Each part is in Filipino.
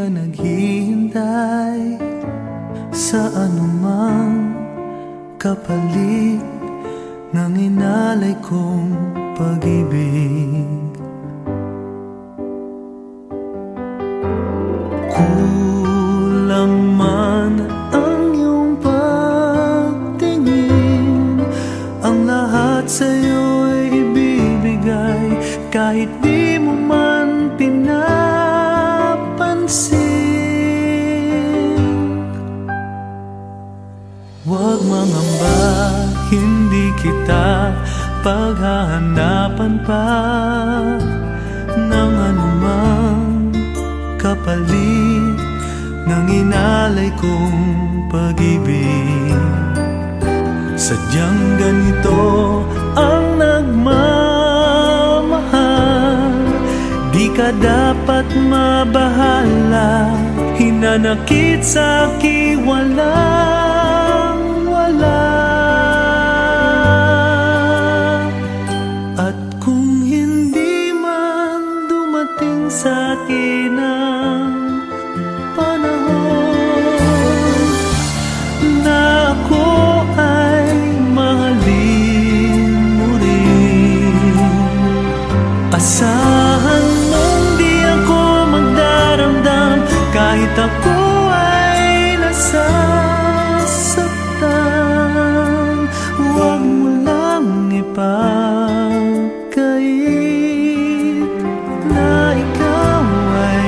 ka naghihintay sa anumang kapalit ng inalay kong pag-ibig. Kulang man ang iyong pagtingin, ang lahat sa'yo'y ibibigay kahit di mo man pinapansin. Huwag mangamba, hindi kita paghahanapan pa ng anumang kapalit ng inalay kong pag-ibig. Sadyang ganito ang nagmamahal, di ka dapat mabahala, hinanakit sa'kin walang wala. At kung hindi man dumating sa'kin ang panahon na ako ay mahalin mo rin, asahan mong di ako magdaramdam kahit ako ay nasasaktan. Huwag mo lang ipagkait na ikaw ay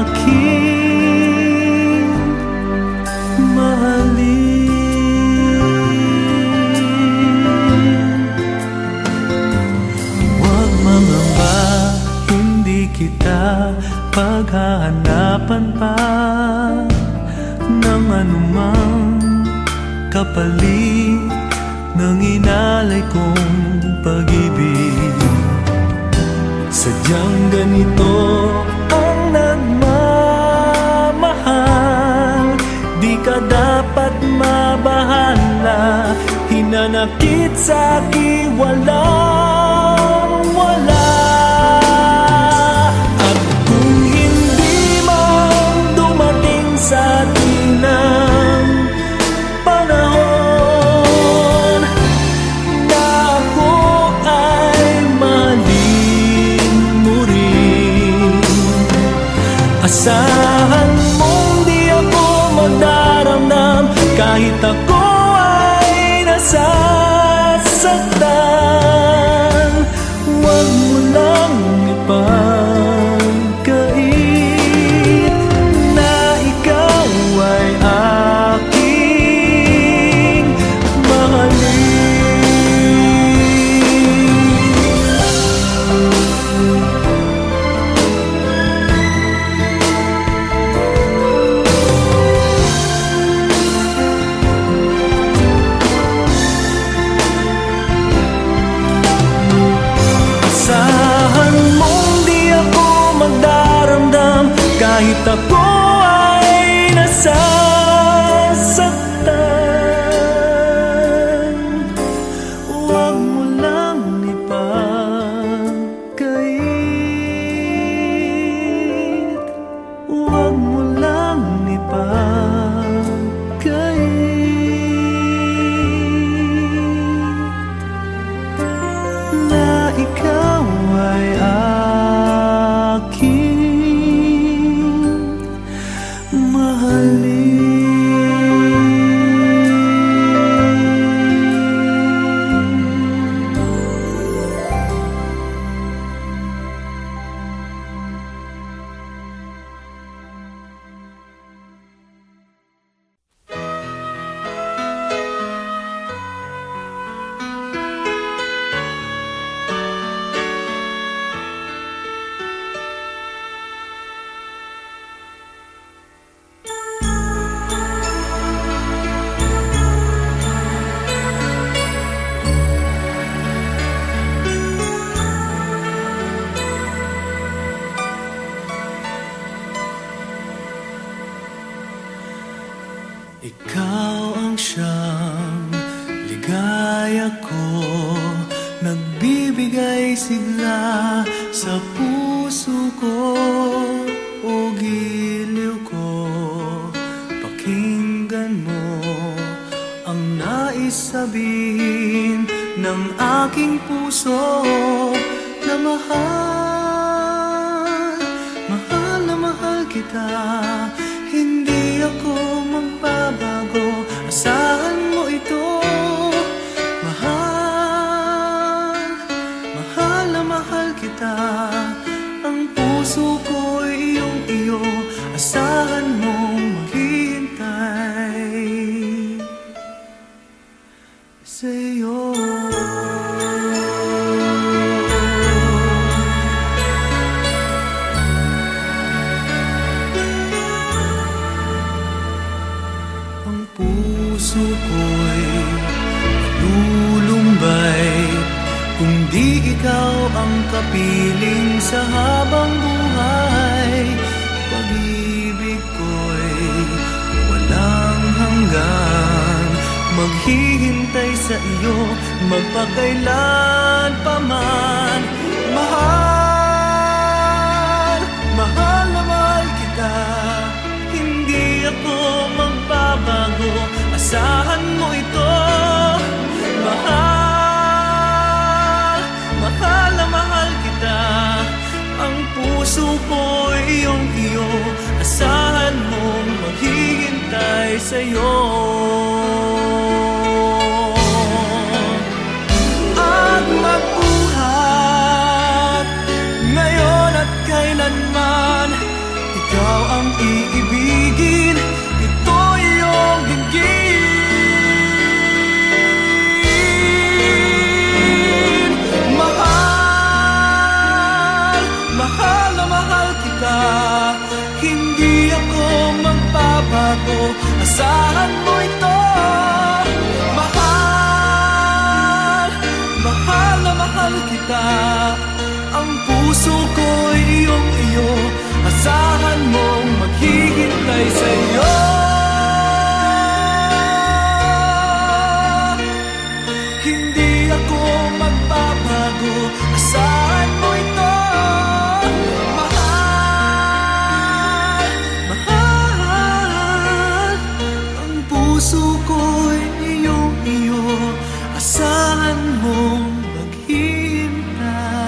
aking mahalin. Huwag mangamba, hindi kita paghahanapan pa ng anumang kapalit ng inalay kong pag-ibig. Sadyang ganito ang nagmamahal, di ka dapat mabahala, hinanakit sa'kin walang wala. At kung hindi man dumating sa'tin ang panahon na ako ay mahalin mo rin, asahan mong di ako magdaramdam kahit ako ay nasasaktan. Huwag mo lang ipagkait na ikaw ay aking asahan mong di ako magdaramdam kahit ako ay nasasaktan. Huwag mo lang ipagkait, huwag mo lang ipagkait na ikaw ay aking mahalin. Ikaw ang siyang ligaya ko, nagbibigay sigla sa puso ko. O ng aking puso na mahal, mahal na mahal kita. Hindi ako magbabago, asahan mo ito. Mahal, mahal na mahal kita. Ang puso ko'y iyong-iyo, asahan mong maghihintay sa'yo. Ang puso ko'y malulumbay kung di ikaw ang kapiling sa habang buhay. Pag-ibig ko'y walang hanggan, maghihintay sa iyo magpakailan pa man. Mahal, mahal na mahal kita. Hindi ako magbabago, asahan mo ito. Mahal, mahal na mahal kita. Ang puso ko'y iyong-iyo, asahan mong maghihintay sa'yo. At magbuhat ngayon at kailanman, ikaw ang iibigin, ito iyong dinggin. Mahal, mahal na mahal kita. Hindi ako magbabago, asahan mo ito. Mahal, mahal na mahal kita. Ang puso ko'y iyong-iyo, asahan mong maghihintay sa'yo. Hindi ako magbabago, asahan mo ito. Mahal, mahal. Ang puso ko'y iyong-iyo, asahan mong maghihintay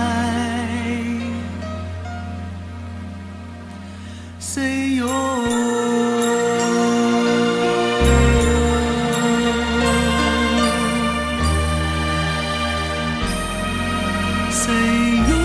sa'yo. Sa'yo.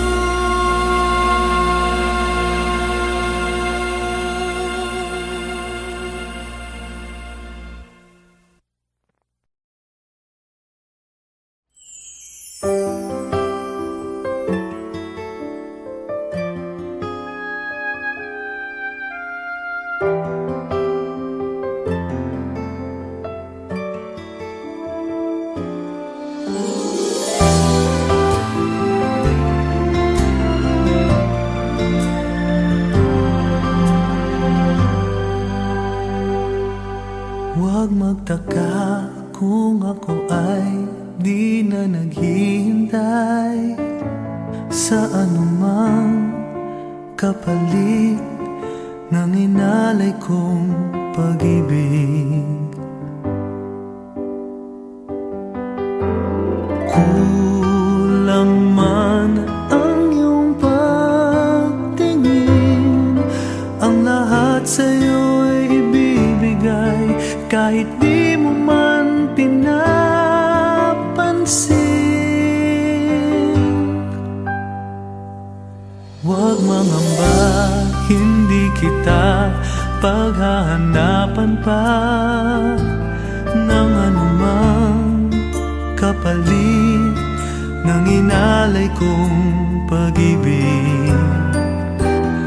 Huwag magtaka kung ako ay di na naghihintay sa anumang kapalit ng inalay kong pag-ibig. Kulang man ang iyong pagtingin, ang lahat sa'yo'y ibibigay kahit di mo man pinapansin. Huwag mangamba, hindi kita paghahanapan pa ng anumang kapalit ng inalay kong pag-ibig.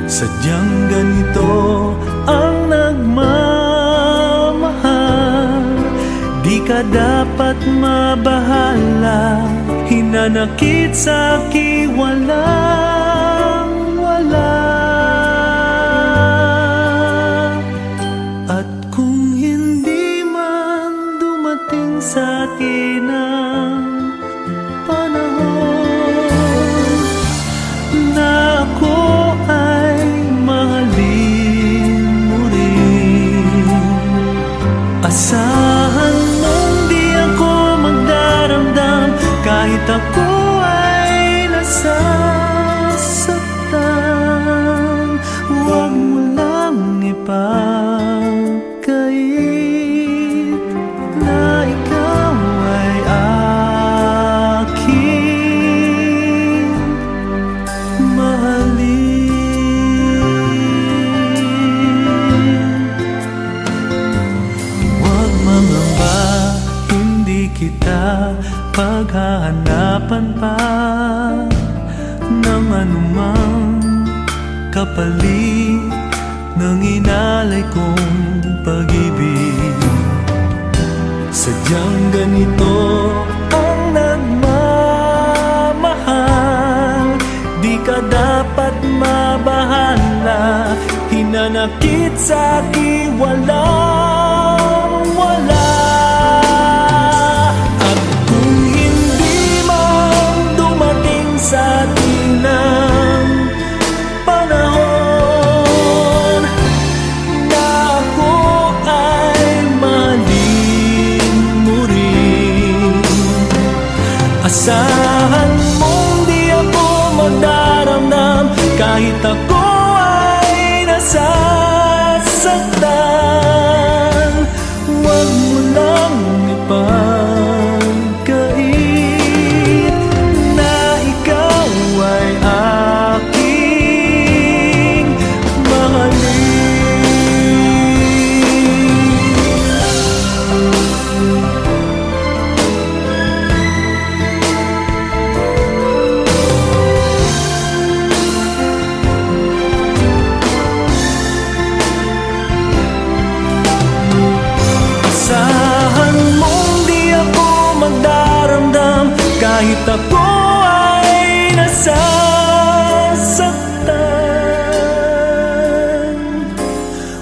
Sadyang ganito ang nagmamahal, di ka dapat mabahala. Hinanakit sa'ki walang wala. At kung hindi man dumating sa'kin ang panahon na ako ay mahalin mo rin, asahan mong di ako magdaramdam kahit kapalit ng inalay kong pag-ibig. Sadyang ganito ang nagmamahal, di ka dapat mabahala. Hinanakit sa'kin walang wala. At kung hindi man dumating sa'tin ang panahon na ako ay mahalin mo rin, asahan mong di ako magdaramdam kahit ako nasasaktan. Huwag mo lang ipagkait na ikaw ay aking mahalin. Kahit ako ay nasasaktan,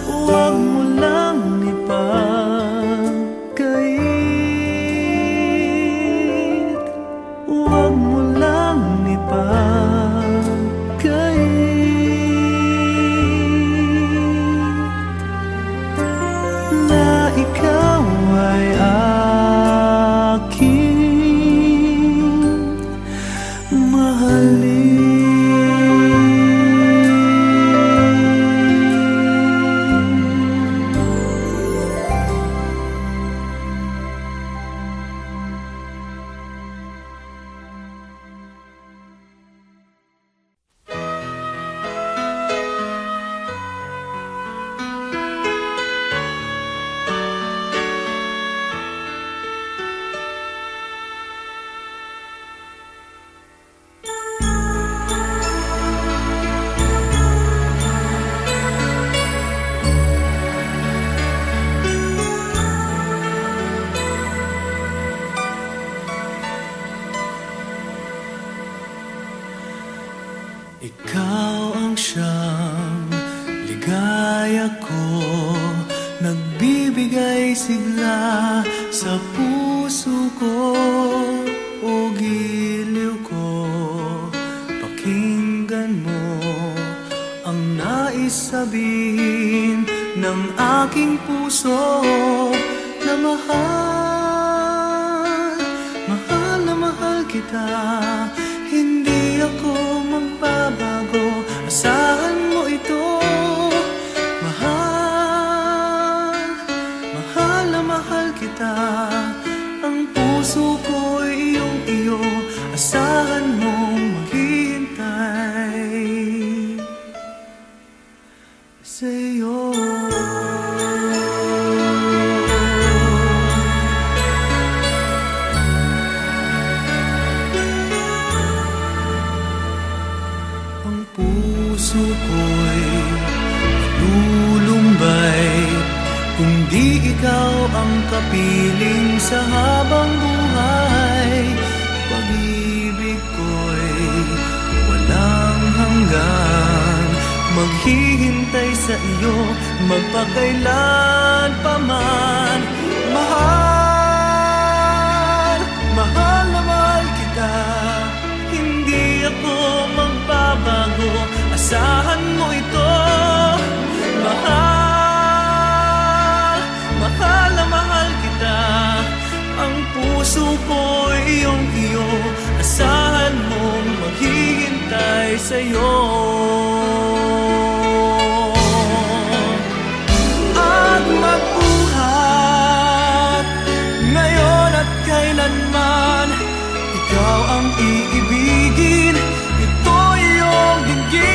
huwag mo lang ipagkait, huwag mo lang ipagkait na ikaw ay aking mahalin. Ikaw ang siyang ligaya ko, nagbibigay sigla sa puso ko. O giliw ko, pakinggan mo ang nais sabihin ng aking puso na mahal, mahal na mahal kita. Hindi ako magbabago, asahan mo ito. Mahal, mahal na mahal kita. Ang puso ko'y iyong-iyo, asahan mong maghihintay sa'yo. Puso ko'y lulumbay kung di ikaw ang kapiling sa habang buhay. Pag-ibig ko'y walang hanggan, maghihintay sa iyo magpakailan pa man. Mahal, mahal na mahal kita. Hindi ako magbabago, asahan mo ito. Mahal, mahal na mahal kita. Ang puso ko'y iyong-iyo, asahan mong maghihintay sa'yo. At magbuhat ngayon at kailanman, ikaw ang iibigin, ito iyong dinggin.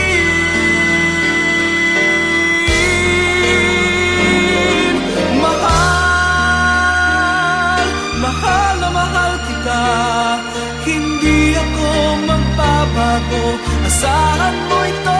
Mahal, mahal na mahal kita. Hindi ako magbabago, asahan mo ito.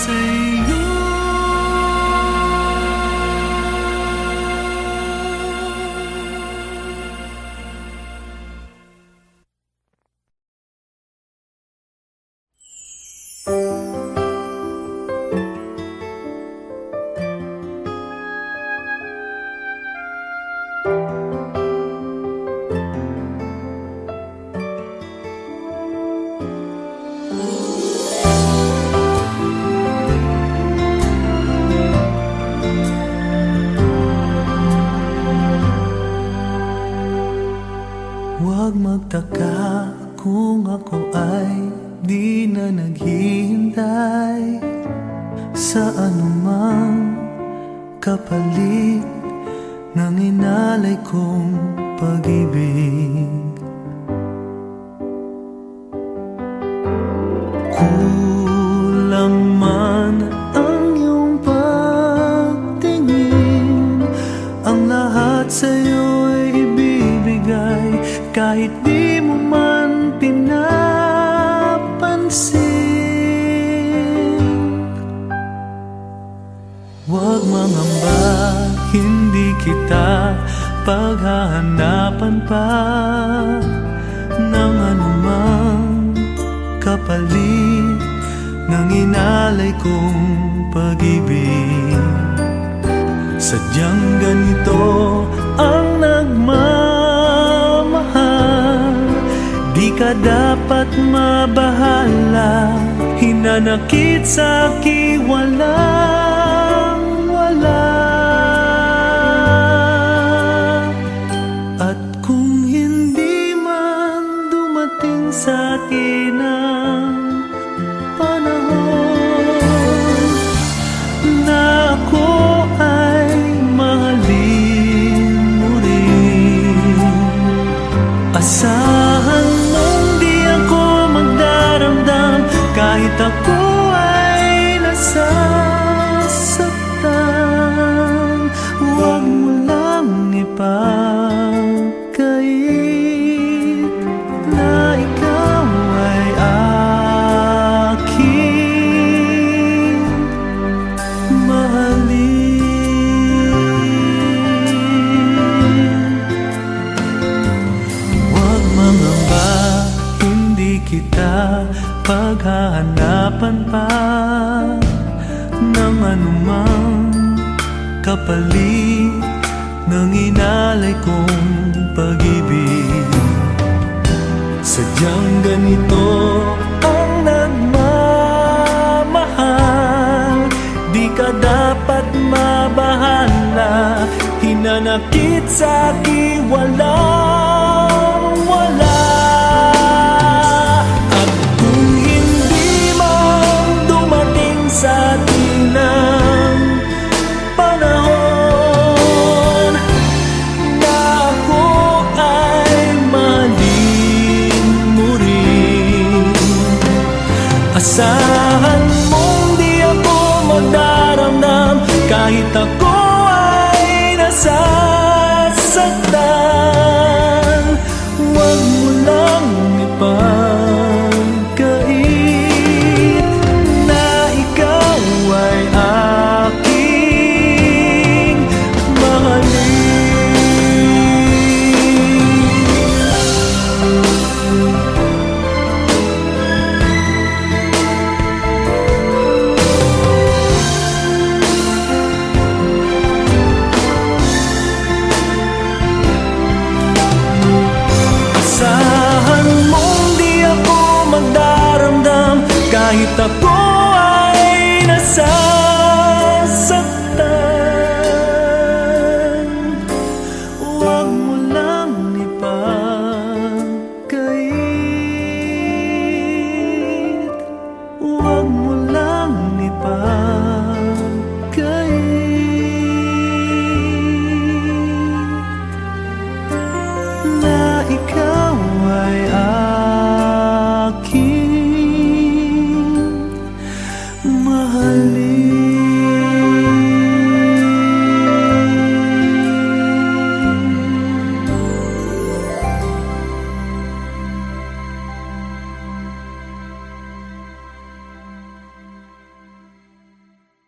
sa'yo. Huwag magtaka kung ako ay di na naghihintay sa anumang kapalit ng inalay kong pag-ibig. Kulang man ang iyong pagtingin, ang lahat sa'yo'y ibibigay kahit di mo man pinapansin. Huwag mangamba, hindi kita paghahanapan pa ng anumang kapalit ng inalay kong pag-ibig. Sadyang ganito ang nagmamahal, di ka dapat mabahala, hinanakit sa'kin walang wala. At kung hindi man dumating sa'kin ang panahon na ako ay mahalin mo rin, asahan mong di ako magdaramdam kahit ako ay nasasaktan. Huwag mo lang ipagkait na ikaw ay aking mahalin. Huwag mangamba, hindi kita paghahanapan pa ng anumang kapalit ng inalay kong pag-ibig. Sadyang ganito ang nagmamahal, di ka dapat mabahala, hinanakit sa'kin walang wala. At kung hindi man dumating sa'tin ang panahon na ako ay mahalin mo rin, asahan mong di ako magdaramdam kahit ako ay nasasaktan. Huwag mo lang ipagkait na ikaw ay aking asahan mong di ako magdaramdam kahit ako ay nasa